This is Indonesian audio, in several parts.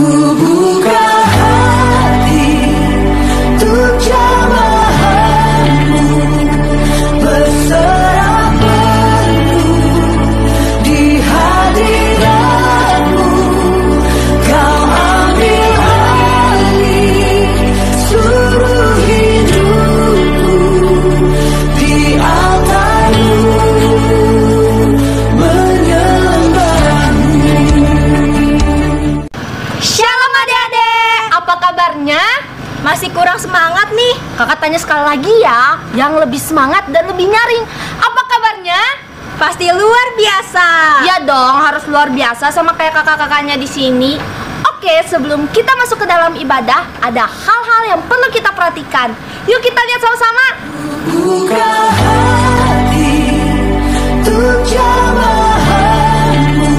Ku buka hati untuk jamahanmu, berserah penuh di hadiratmu. Kau ambil alih seluruh hidupku di altarmu, menyembahmu. Shalom adik-adik, apa kabarnya? Masih kurang semangat nih? Kakak tanya sekali lagi ya, yang lebih semangat dan lebih nyaring. Apa kabarnya? Pasti luar biasa. Ya dong, harus luar biasa sama kayak kakak-kakaknya di sini. Oke, sebelum kita masuk ke dalam ibadah, ada hal-hal yang perlu kita perhatikan. Yuk kita lihat sama-sama. Buka hati untuk jamahanmu,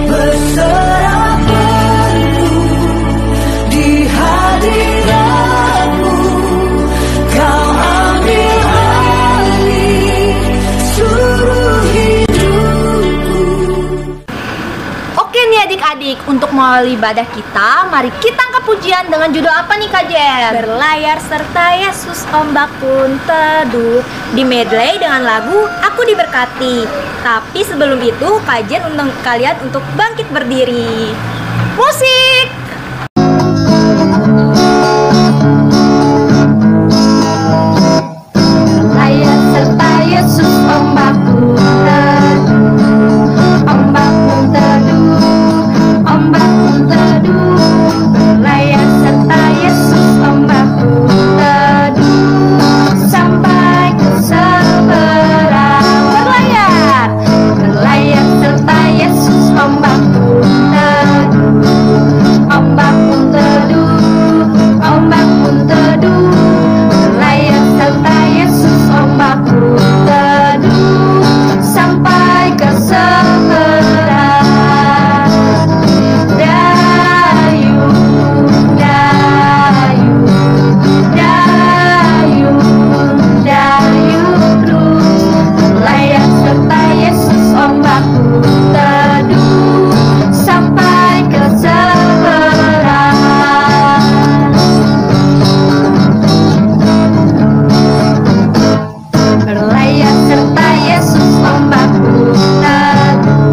berserah penuh di hadiratmu. Kau ambil alih seluruh hidupku. Oke nih adik-adik, untuk mengawali ibadah kita, mari kita angkat pujian dengan judul apa nih Kak Jen? Berlayar serta Yesus, ombak pun teduh. Di medley dengan lagu Aku Diberkati. Tapi sebelum itu, Kak Jen undang kalian untuk bangkit berdiri. Musik! Berlayar serta Yesus, ombak pun teduh, ombak pun teduh, ombak pun teduh. Berlayar serta Yesus, ombak pun teduh, sampai ke seberang. Berlayar, berlayar serta Yesus, ombak pun teduh, ombak pun teduh, ombak pun teduh. Berlayar serta Yesus, ombak pun teduh, sampai ke seberang. Dayung, dayung, dayung, dayung terus. Berlayar serta Yesus, ombak pun teduh, sampai ke seberang. Berlayar serta Yesus, ombak pun teduh,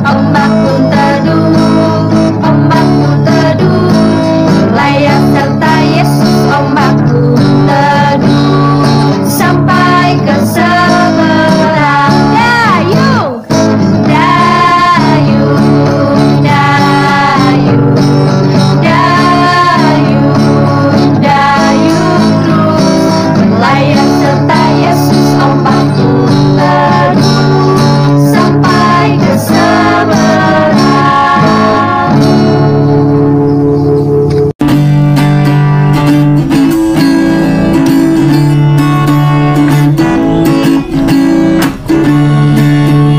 ombak pun teduh, ombak pun teduh. Berlayar serta Yesus, ombak pun teduh, sampai ke seberang. Dayung, dayung, dayung, dayung, dayung terus. Berlayar serta Yesus, ombak pun teduh, sampai ke seberang.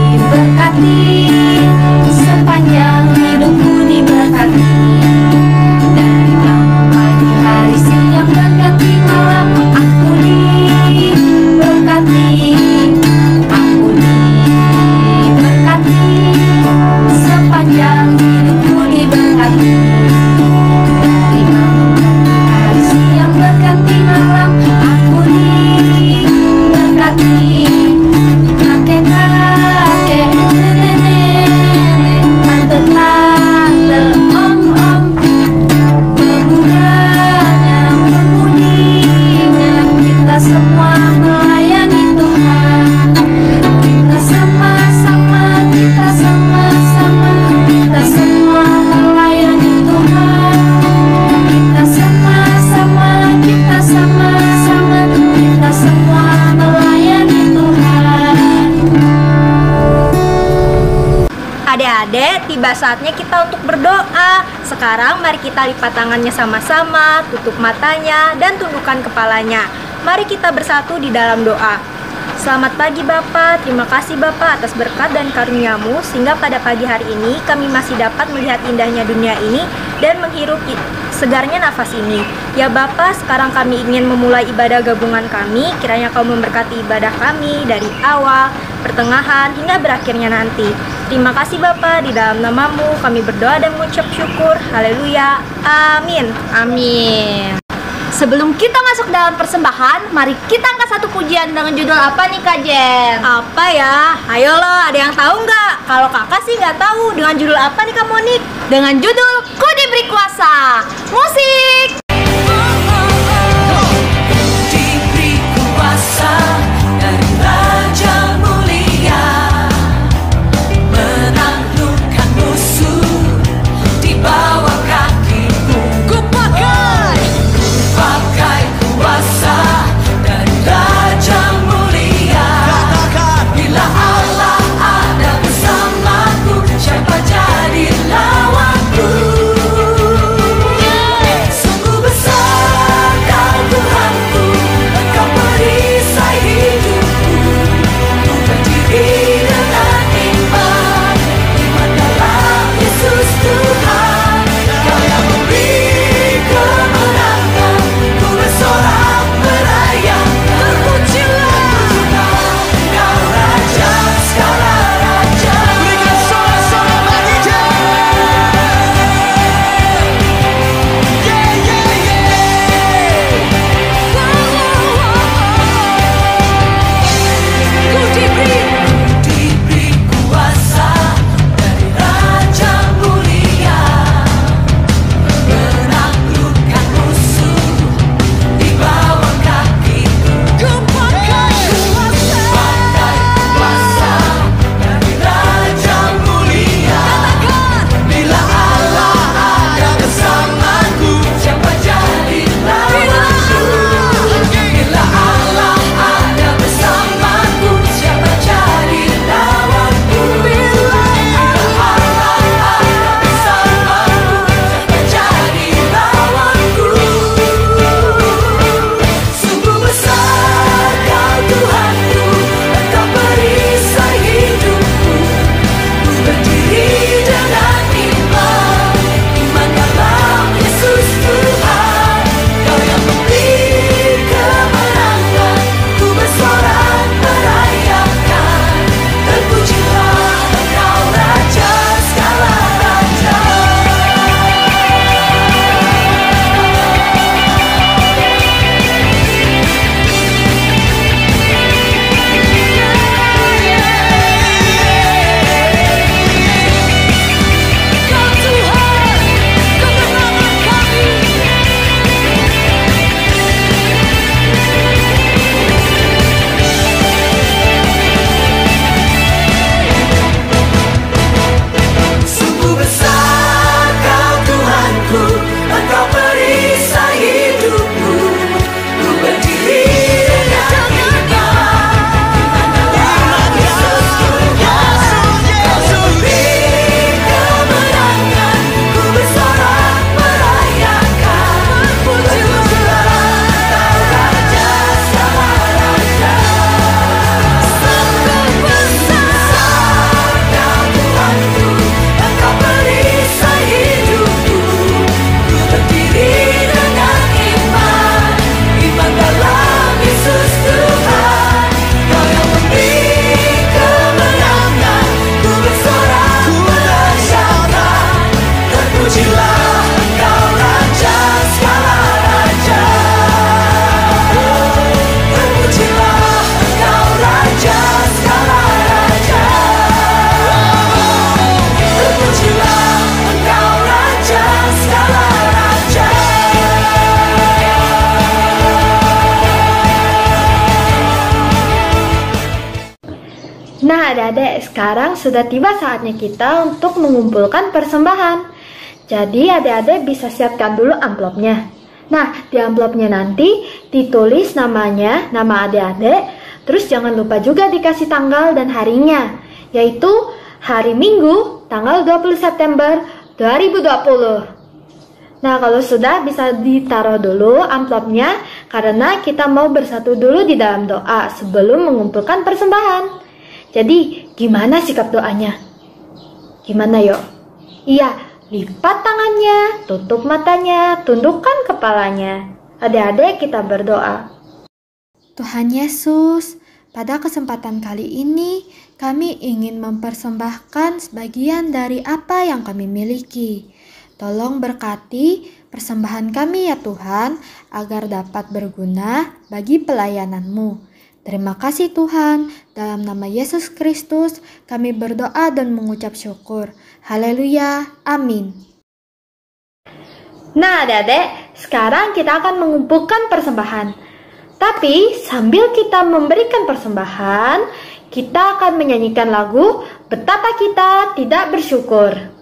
Diberkati, sepanjang hidupku diberkati. Dari malam pagi hari siang berganti malam, aku diberkati, aku diberkati. Sepanjang hidupku diberkati. Dari malam pagi hari siang berganti malam, aku diberkati. Kakek-kakek, nenek-nenek, tante-tante, om-om, pemudanya, pemudinya, kita semua melayani Tuhan. Kita sama-sama, kita sama-sama, kita semua melayani Tuhan. Kita sama-sama, kita sama-sama, kita semua melayani Tuhan. Adik-adik, tiba saatnya kita untuk berdoa. Sekarang mari kita lipat tangannya sama-sama, tutup matanya, dan tundukkan kepalanya. Mari kita bersatu di dalam doa. Selamat pagi Bapa, terima kasih Bapa atas berkat dan karunia-Mu sehingga pada pagi hari ini kami masih dapat melihat indahnya dunia ini dan menghirup segarnya nafas ini. Ya Bapa, sekarang kami ingin memulai ibadah gabungan kami. Kiranya Kau memberkati ibadah kami dari awal, pertengahan, hingga berakhirnya nanti. Terima kasih Bapak, di dalam namamu kami berdoa dan mengucap syukur. Haleluya. Amin. Amin. Sebelum kita masuk dalam persembahan, mari kita angkat satu pujian dengan judul apa nih Kak Jen? Apa ya? Ayo lo, ada yang tahu nggak? Kalau kakak sih nggak tahu. Dengan judul apa nih Kak Monik? Dengan judul Ku Diberi Kuasa. Musik. Diberi kuasa dari Raja Mulia, menaklukkan musuh di bawah kakiku. Ku pakai kuasa dari Raja Mulia. Bila Allah ada bersamaku, siapa jadi lawanku? Sungguh besar Kau Tuhanku, Engkau perisai hidupku. Ku berdiri dengan iman, iman dalam Yesus Tuhan. Kau yang memberi kemenangan, ku bersorak merayakan. Terpujilah Engkau Raja segala raja. Berikan sorak-sorak bagi Dia. Ku diberi kuasa dari Raja Mulia, menaklukkan musuh di bawah kakiku. Ku pakai kuasa dari Raja Mulia. Bila Allah ada bersamaku, siapa jadi lawanku? Bila Allah ada bersamaku, siapa jadi lawanku? Bila Allah ada bersamaku, siapa jadi lawanku? Sungguh besar Kau Tuhanku, Engkau perisai hidupku. Ku berdiri dengan iman, iman dalam Yesus Tuhan. Kau yang memberi kemenangan, ku bersorak merayakan. Terpujilah Engkau Raja segala raja. Kau Tuhan, kemenangan kami. Sungguh besar Kau Tuhanku, Engkau perisai hidupku. Ku berdiri dengan iman dalam Yesus Tuhan. Kau memberi kemenangan, ku bersorak merayakan. Terpujilah Engkau Raja segala raja. Sungguh besar Kau Tuhanku, Engkau perisai hidupku. Ku berdiri dengan iman, iman dalam Yesus Tuhan. Kau yang memberi kemenangan, ku bersorak merayakan. Terpujilah Engkau Raja segala raja. Terpujilah Engkau Raja segala raja. Terpujilah Engkau Raja segala raja. Nah adik-adik, sekarang sudah tiba saatnya kita untuk mengumpulkan persembahan. Jadi adik-adik bisa siapkan dulu amplopnya. Nah di amplopnya nanti ditulis namanya, nama adik-adik. Terus jangan lupa juga dikasih tanggal dan harinya, yaitu hari Minggu tanggal 20 September 2020. Nah kalau sudah bisa ditaruh dulu amplopnya, karena kita mau bersatu dulu di dalam doa sebelum mengumpulkan persembahan. Jadi gimana sikap doanya? Gimana yuk? Iya, lipat tangannya, tutup matanya, tundukkan kepalanya. Adik-adik kita berdoa. Tuhan Yesus, pada kesempatan kali ini kami ingin mempersembahkan sebagian dari apa yang kami miliki. Tolong berkati persembahan kami ya Tuhan, agar dapat berguna bagi pelayanan-Mu. Terima kasih Tuhan, dalam nama Yesus Kristus kami berdoa dan mengucap syukur. Haleluya, amin. Nah adik-adik, sekarang kita akan mengumpulkan persembahan. Tapi sambil kita memberikan persembahan, kita akan menyanyikan lagu Betapa Kita Tidak Bersyukur.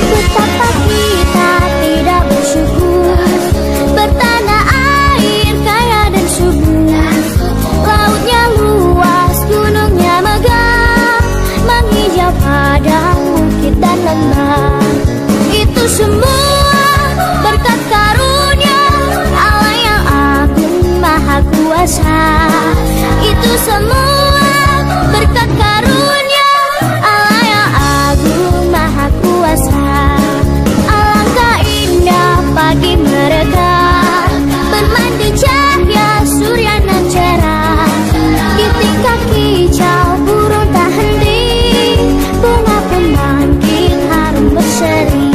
Betapa kita tidak bersyukur, bertanah air kaya dan subur, lautnya luas, gunungnya megah, menghijau padang bukit dan lembah. Itu semua berkat karunia Allah yang agung maha kuasa. Itu semua berkat karunia Allah yang agung maha kuasa. Alangkah indah pagi mereka bermain di cahaya surya nan cerah, di tingkah kicau burung tak henti, bunga pemangkin harum berseri.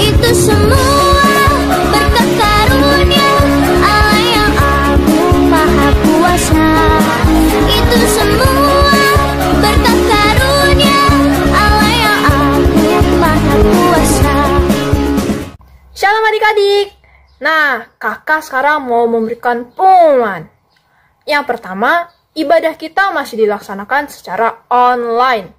Itu semua berkat karunia Allah yang agung maha kuasa. Itu semua berkat karunia Allah yang agung maha kuasa. Shalom adik-adik. Nah, kakak sekarang mau memberikan pengumuman. Yang pertama, ibadah kita masih dilaksanakan secara online.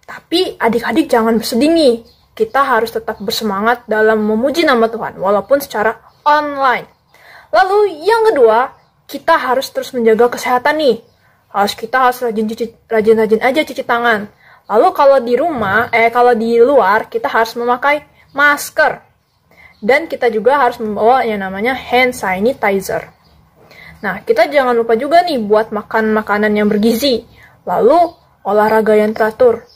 Tapi adik-adik jangan bersedih nih. Kita harus tetap bersemangat dalam memuji nama Tuhan, walaupun secara online. Lalu yang kedua, kita harus terus menjaga kesehatan nih. Kita harus rajin-rajin aja cuci tangan. Lalu kalau di luar, kita harus memakai masker. Dan kita juga harus membawa yang namanya hand sanitizer. Nah, kita jangan lupa juga nih buat makan makanan yang bergizi. Lalu, olahraga yang teratur.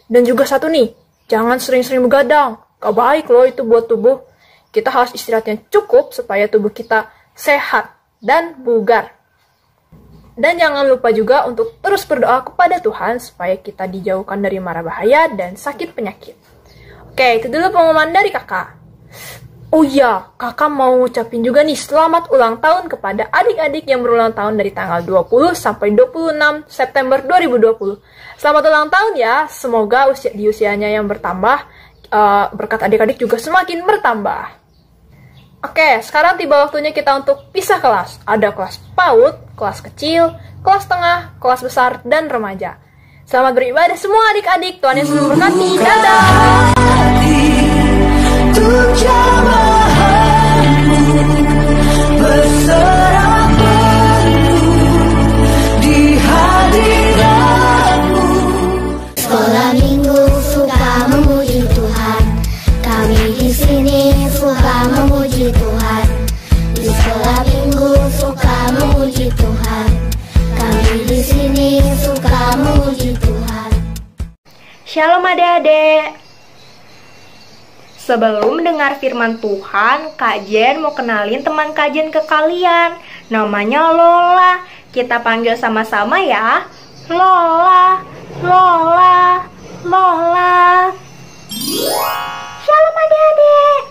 Dan juga satu nih, jangan sering-sering begadang. Gak baik loh itu buat tubuh. Kita harus istirahat yang cukup supaya tubuh kita sehat dan bugar. Dan jangan lupa juga untuk terus berdoa kepada Tuhan supaya kita dijauhkan dari mara bahaya dan sakit penyakit. Oke, itu dulu pengumuman dari kakak. Oh iya, kakak mau ngucapin juga nih selamat ulang tahun kepada adik-adik yang berulang tahun dari tanggal 20 sampai 26 September 2020. Selamat ulang tahun ya, semoga di usianya yang bertambah, berkat adik-adik juga semakin bertambah. Oke, sekarang tiba waktunya kita untuk pisah kelas. Ada kelas PAUD, kelas kecil, kelas tengah, kelas besar, dan remaja. Selamat beribadah semua adik-adik, Tuhan Yesus memberkati. Dadah! Untuk jamahanmu berserah penuh di hadiratmu. Sekolah minggu suka memuji Tuhan, kami di sini suka memuji Tuhan. Di sekolah minggu suka memuji Tuhan, kami di sini suka memuji Tuhan. Shalom adik-adik. Sebelum mendengar firman Tuhan, Kak Jen mau kenalin teman Kak Jen ke kalian. Namanya Lola. Kita panggil sama-sama ya. Lola, Lola, Lola. Shalom adik-adik.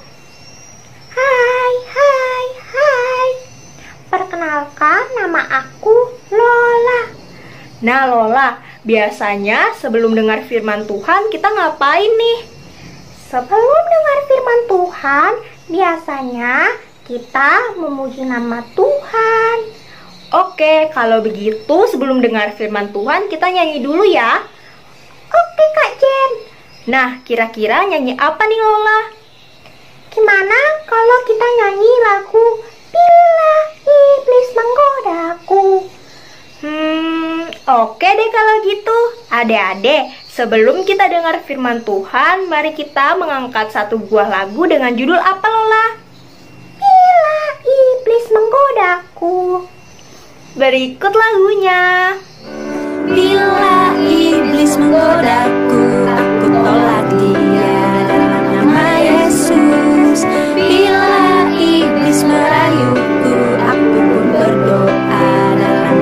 Hai, hai, hai. Perkenalkan, nama aku Lola. Nah Lola, biasanya sebelum dengar firman Tuhan kita ngapain nih? Sebelum dengar firman Tuhan, biasanya kita memuji nama Tuhan. Oke, kalau begitu sebelum dengar firman Tuhan, kita nyanyi dulu ya. Oke Kak Jen. Nah, kira-kira nyanyi apa nih Lola? Gimana kalau kita nyanyi lagu Bila Iblis Menggodaku? Oke deh kalau gitu. Adik-adik, sebelum kita dengar firman Tuhan, mari kita mengangkat satu buah lagu dengan judul apa Lola? Bila Iblis Menggodaku. Berikut lagunya. Bila iblis menggodaku, aku tolak dia dalam nama Yesus. Bila iblis merayuku, aku pun berdoa dalam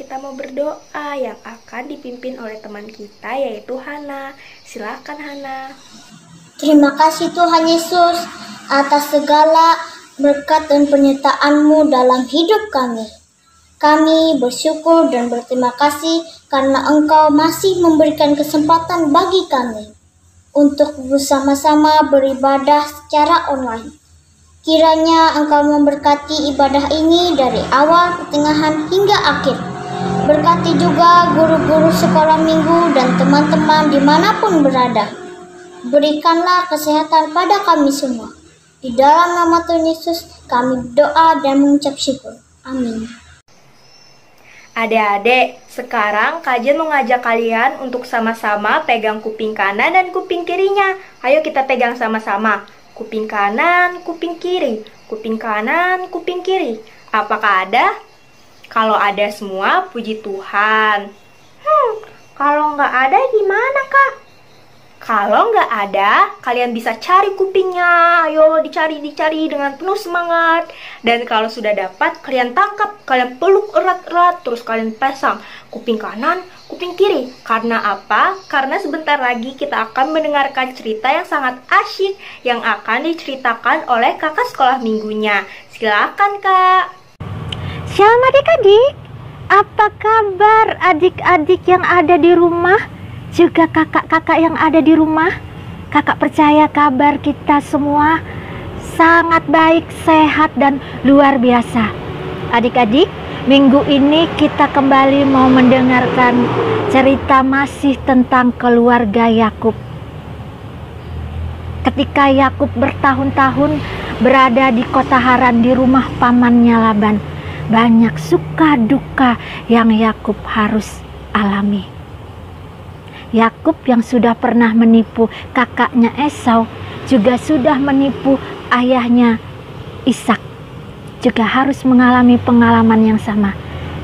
kita mau berdoa yang akan dipimpin oleh teman kita yaitu Hana. Silakan Hana. Terima kasih Tuhan Yesus atas segala berkat dan penyertaan-Mu dalam hidup kami. Kami bersyukur dan berterima kasih karena Engkau masih memberikan kesempatan bagi kami untuk bersama-sama beribadah secara online. Kiranya Engkau memberkati ibadah ini dari awal, pertengahan, hingga akhir. Berkati juga guru-guru sekolah minggu dan teman-teman dimanapun berada. Berikanlah kesehatan pada kami semua. Di dalam nama Tuhan Yesus kami berdoa dan mengucap syukur. Amin. Adik-adik, sekarang Kajen mau ngajak kalian untuk sama-sama pegang kuping kanan dan kuping kirinya. Ayo kita pegang sama-sama. Kuping kanan, kuping kiri. Kuping kanan, kuping kiri. Apakah ada? Kalau ada semua, puji Tuhan. Kalau nggak ada gimana, Kak? Kalau nggak ada, kalian bisa cari kupingnya. Ayo dicari dengan penuh semangat. Dan kalau sudah dapat, kalian tangkap, kalian peluk erat-erat, terus kalian pasang kuping kanan, kuping kiri. Karena apa? Karena sebentar lagi kita akan mendengarkan cerita yang sangat asyik yang akan diceritakan oleh kakak sekolah minggunya. Silakan, Kak. Shalom adik-adik. Apa kabar adik-adik yang ada di rumah? Juga kakak-kakak yang ada di rumah. Kakak percaya kabar kita semua sangat baik, sehat, dan luar biasa. Adik-adik, minggu ini kita kembali mau mendengarkan cerita masih tentang keluarga Yakub. Ketika Yakub bertahun-tahun berada di kota Haran di rumah pamannya Laban, banyak suka duka yang Yakub harus alami. Yakub yang sudah pernah menipu kakaknya Esau juga sudah menipu ayahnya Ishak, juga harus mengalami pengalaman yang sama,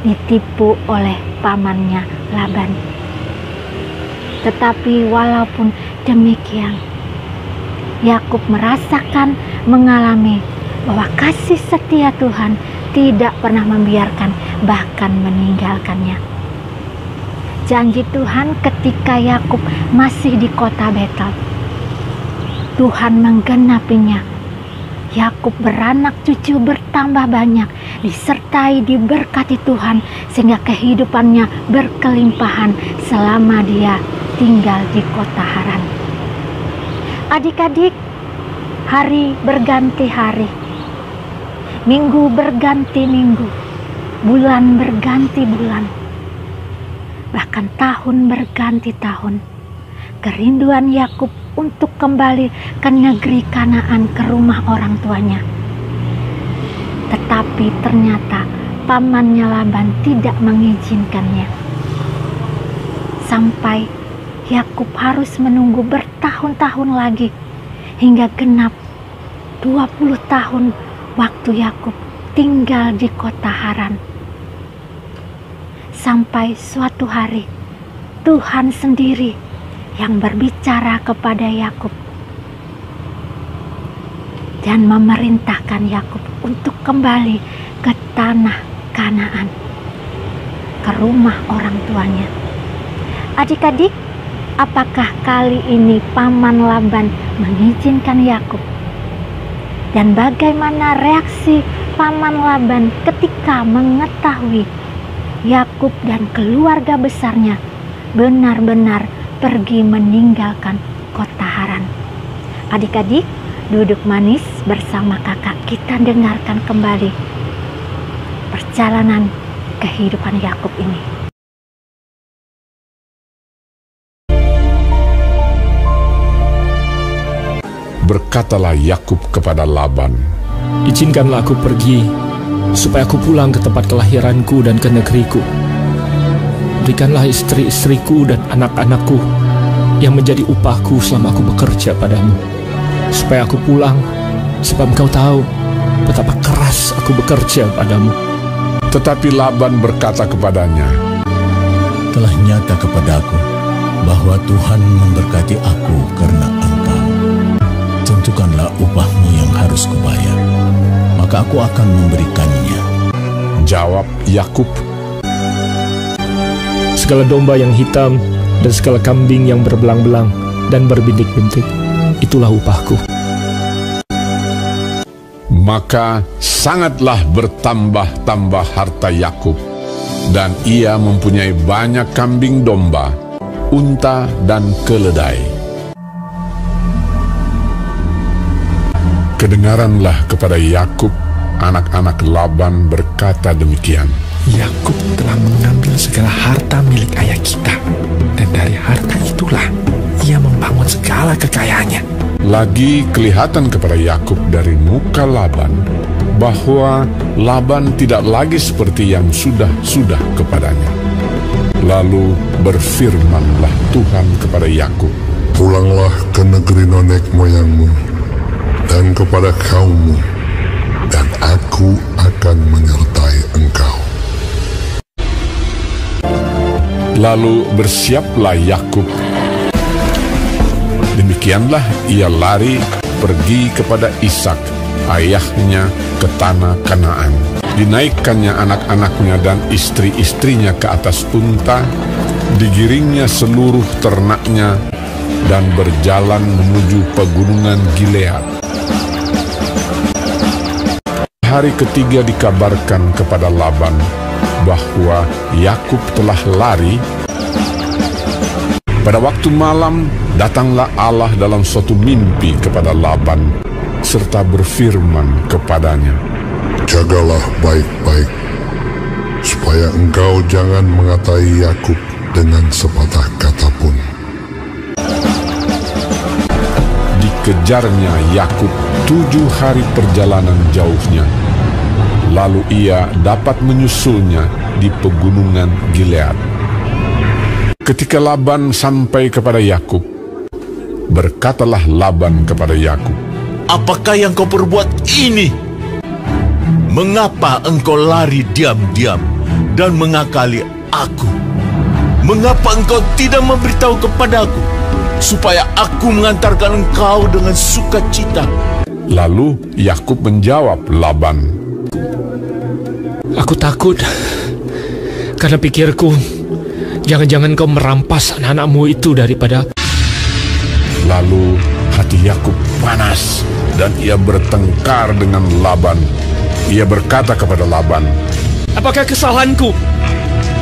ditipu oleh pamannya Laban. Tetapi walaupun demikian, Yakub merasakan, mengalami bahwa kasih setia Tuhan tidak pernah membiarkan, bahkan meninggalkannya. Janji Tuhan ketika Yakub masih di kota Betel, Tuhan menggenapinya. Yakub beranak cucu bertambah banyak, disertai diberkati Tuhan sehingga kehidupannya berkelimpahan selama dia tinggal di kota Haran. Adik-adik, hari berganti hari, minggu berganti minggu, bulan berganti bulan, bahkan tahun berganti tahun. Kerinduan Yakub untuk kembali ke negeri Kanaan, ke rumah orang tuanya. Tetapi ternyata pamannya Laban tidak mengizinkannya. Sampai Yakub harus menunggu bertahun-tahun lagi hingga genap 20 tahun waktu Yakub tinggal di kota Haran. Sampai suatu hari Tuhan sendiri yang berbicara kepada Yakub dan memerintahkan Yakub untuk kembali ke tanah Kanaan, ke rumah orang tuanya. Adik-adik, apakah kali ini paman Laban mengizinkan Yakub? Dan bagaimana reaksi paman Laban ketika mengetahui Yakub dan keluarga besarnya benar-benar pergi meninggalkan kota Haran? Adik-adik, duduk manis bersama kakak, kita dengarkan kembali perjalanan kehidupan Yakub ini. Berkatalah Yakub kepada Laban, "Izinkanlah aku pergi, supaya aku pulang ke tempat kelahiranku dan ke negeriku. Berikanlah istri-istriku dan anak-anakku yang menjadi upahku selama aku bekerja padamu, supaya aku pulang, sebab engkau tahu betapa keras aku bekerja padamu." Tetapi Laban berkata kepadanya, "Telah nyata kepadaku bahwa Tuhan memberkati aku karena engkau. Tentukanlah upahmu yang harus kubayar, maka aku akan memberikannya." Jawab Yakub, segala domba yang hitam dan segala kambing yang berbelang-belang dan berbintik-bintik. Itulah upahku. Maka sangatlah bertambah-tambah harta Yakub, dan ia mempunyai banyak kambing domba, unta dan keledai. Kedengaranlah kepada Yakub, anak-anak Laban berkata demikian. Yakub telah mengambil segala harta milik ayah kita, dan dari harta itulah ia membangun segala kekayaannya. Lagi kelihatan kepada Yakub dari muka Laban bahwa Laban tidak lagi seperti yang sudah kepadanya. Lalu berfirmanlah Tuhan kepada Yakub, pulanglah ke negeri nenek moyangmu dan kepada kaummu, dan aku akan menyertai engkau. Lalu bersiaplah Yakub. Demikianlah ia lari pergi kepada Ishak, ayahnya, ke tanah Kanaan. Dinaikkannya anak-anaknya dan istri-istrinya ke atas unta, digiringnya seluruh ternaknya, dan berjalan menuju pegunungan Gilead. Hari ketiga dikabarkan kepada Laban bahwa Yakub telah lari. Pada waktu malam datanglah Allah dalam suatu mimpi kepada Laban serta berfirman kepadanya, jagalah baik-baik supaya engkau jangan mengatai Yakub dengan sepatah kata pun. Dikejarnya Yakub 7 hari perjalanan jauhnya, lalu ia dapat menyusulnya di pegunungan Gilead. Ketika Laban sampai kepada Yakub, berkatalah Laban kepada Yakub, apakah yang kau perbuat ini? Mengapa engkau lari diam-diam dan mengakali aku? Mengapa engkau tidak memberitahu kepadaku, supaya aku mengantarkan engkau dengan sukacita? Lalu Yakub menjawab Laban, aku takut karena pikirku, jangan-jangan kau merampas anak-anakmu itu daripada. Lalu hati Yakub panas dan ia bertengkar dengan Laban. Ia berkata kepada Laban, apakah kesalahanku?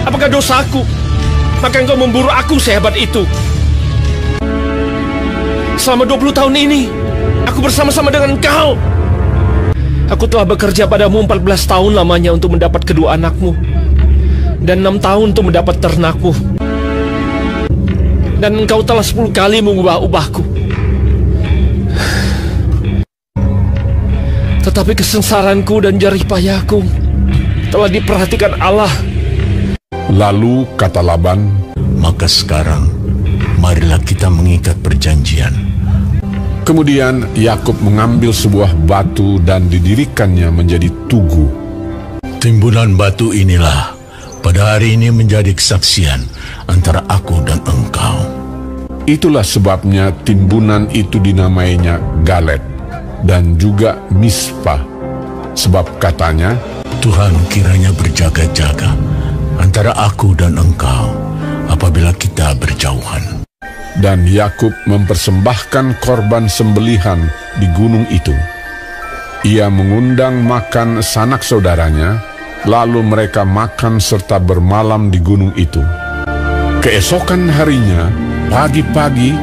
Apakah dosaku? Maka engkau memburu aku sehebat itu. Selama 20 tahun ini, aku bersama-sama dengan engkau. Aku telah bekerja padamu 14 tahun lamanya untuk mendapat kedua anakmu, dan 6 tahun untuk mendapat ternakmu. Dan engkau telah 10 kali mengubah upahku. Tetapi kesengsaraanku dan jerih payahku telah diperhatikan Allah. Lalu kata Laban, maka sekarang marilah kita mengikat perjanjian. Kemudian Yakub mengambil sebuah batu dan didirikannya menjadi tugu. Timbunan batu inilah pada hari ini menjadi kesaksian antara aku dan engkau. Itulah sebabnya timbunan itu dinamainya Galet dan juga Mispa, sebab katanya, Tuhan kiranya berjaga-jaga antara aku dan engkau apabila kita berjauhan. Dan Yakub mempersembahkan korban sembelihan di gunung itu. Ia mengundang makan sanak saudaranya, lalu mereka makan serta bermalam di gunung itu. Keesokan harinya, pagi-pagi,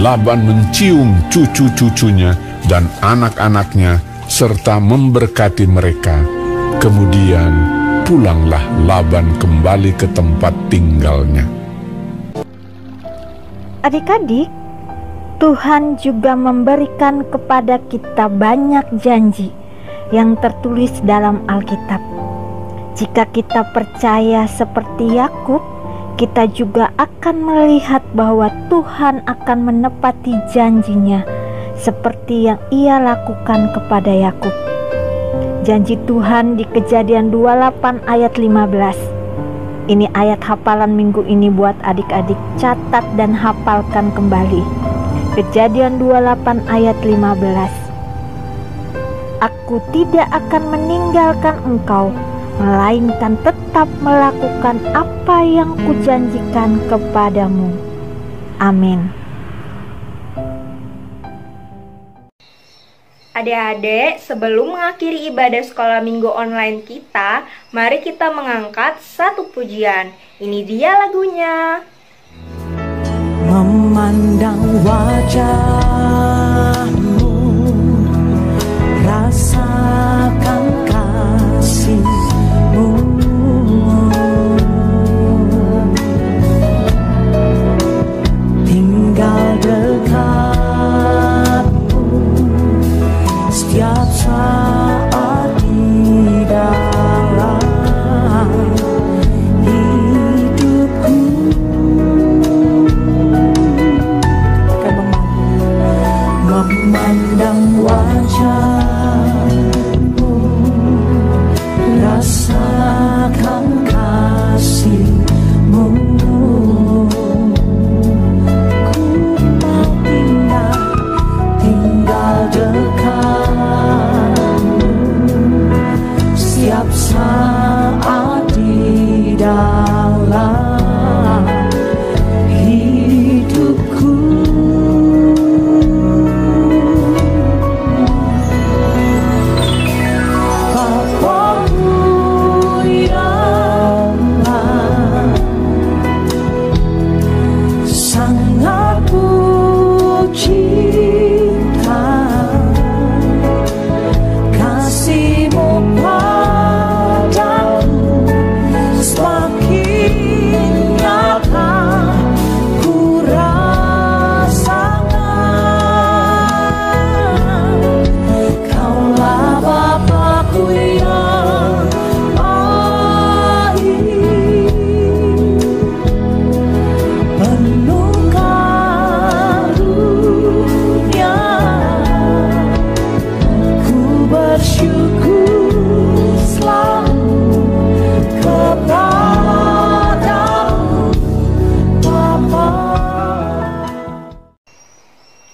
Laban mencium cucu-cucunya dan anak-anaknya serta memberkati mereka. Kemudian pulanglah Laban kembali ke tempat tinggalnya. Adik-adik, Tuhan juga memberikan kepada kita banyak janji yang tertulis dalam Alkitab. Jika kita percaya seperti Yakub, kita juga akan melihat bahwa Tuhan akan menepati janjinya seperti yang Ia lakukan kepada Yakub. Janji Tuhan di Kejadian 28 ayat 15. Ini ayat hafalan minggu ini buat adik-adik, catat dan hafalkan kembali. Kejadian 28 ayat 15. Aku tidak akan meninggalkan engkau, melainkan tetap melakukan apa apa yang kujanjikan kepadamu. Amin. Adik-adik, sebelum mengakhiri ibadah sekolah minggu online kita, mari kita mengangkat satu pujian. Ini dia lagunya. Memandang wajahmu, rasakan kasih-Mu, tinggal dekatmu setiap saat di dalam hidupku. Memandang wajahmu, rasakan kasih-Mu, ku mau tinggal dekatmu setiap saat di dalam hidupku.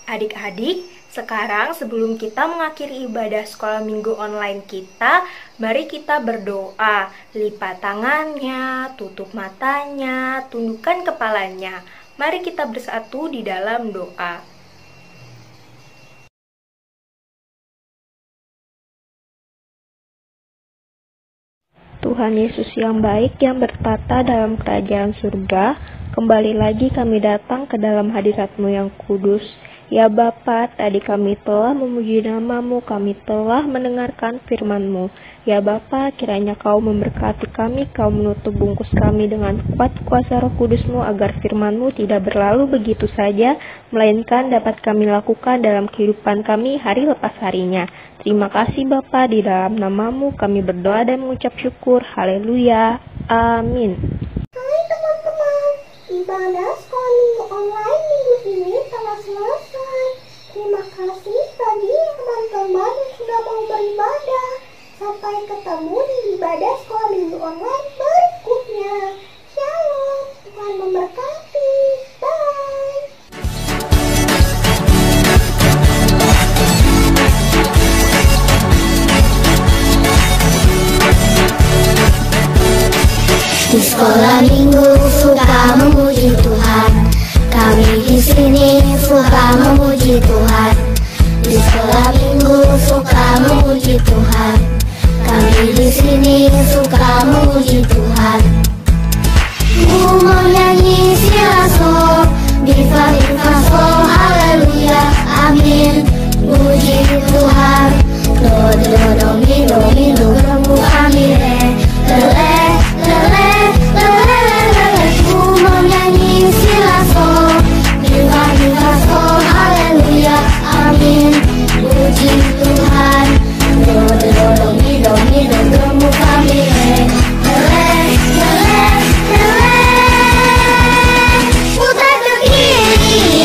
Adik-adik, sekarang sebelum kita mengakhiri ibadah sekolah minggu online kita, mari kita berdoa. Lipat tangannya, tutup matanya, tundukkan kepalanya. Mari kita bersatu di dalam doa. Tuhan Yesus yang baik yang bertata dalam kerajaan surga, kembali lagi kami datang ke dalam hadirat-Mu yang kudus. Ya Bapa, tadi kami telah memuji nama-Mu, kami telah mendengarkan firman-Mu. Ya Bapa, kiranya Kau memberkati kami, Kau menutup bungkus kami dengan kuat kuasa Roh Kudus-Mu, agar firman-Mu tidak berlalu begitu saja, melainkan dapat kami lakukan dalam kehidupan kami hari lepas harinya. Terima kasih Bapa, di dalam nama-Mu kami berdoa dan mengucap syukur. Haleluya. Amin. Hai teman-teman, ibadah sekolah minggu online minggu ini telah selesai. Terima kasih bagi teman-teman yang sudah mau beribadah. Sampai ketemu di ibadah sekolah minggu online berikutnya. Shalom, Tuhan memberkati. Bye. Di sekolah minggu suka memuji Tuhan. Kami di sini suka memuji Tuhan. Di sekolah minggu suka memuji Tuhan. Kami di sini suka memuji Tuhan. Ku mau nyanyi silaso, bifa bifa so, haleluya, amin. Puji Tuhan. Do do do mi do mi do do amin. Lele lele lele lele. Ku mau nyanyi silaso, bifa bifa so, haleluya, amin. Puji Tuhan. Do do do mi do do amin. Lele lele lele. Putar ke kiri.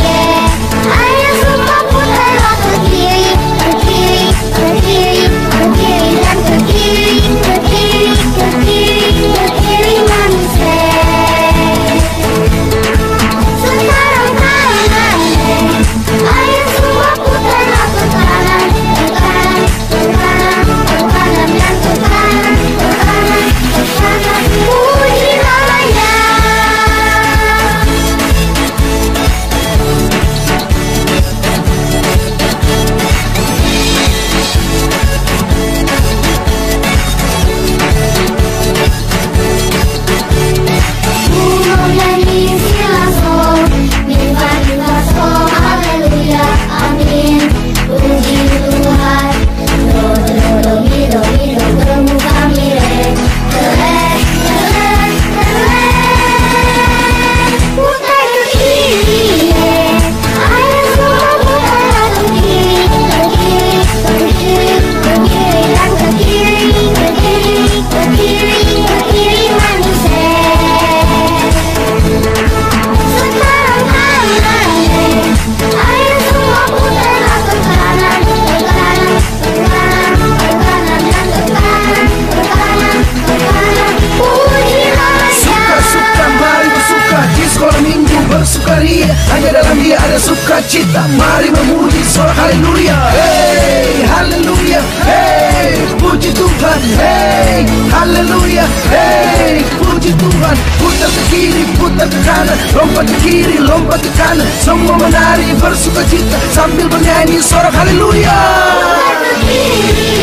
bersukacita, mari memuji sorak haleluya. Hey, haleluya. Hey, puji Tuhan. Hey, haleluya. Hey, puji Tuhan. Putar ke kiri, putar ke kanan, lompat ke kiri, lompat ke kanan, semua menari bersukacita sambil bernyanyi sorak haleluya. Putar ke kiri,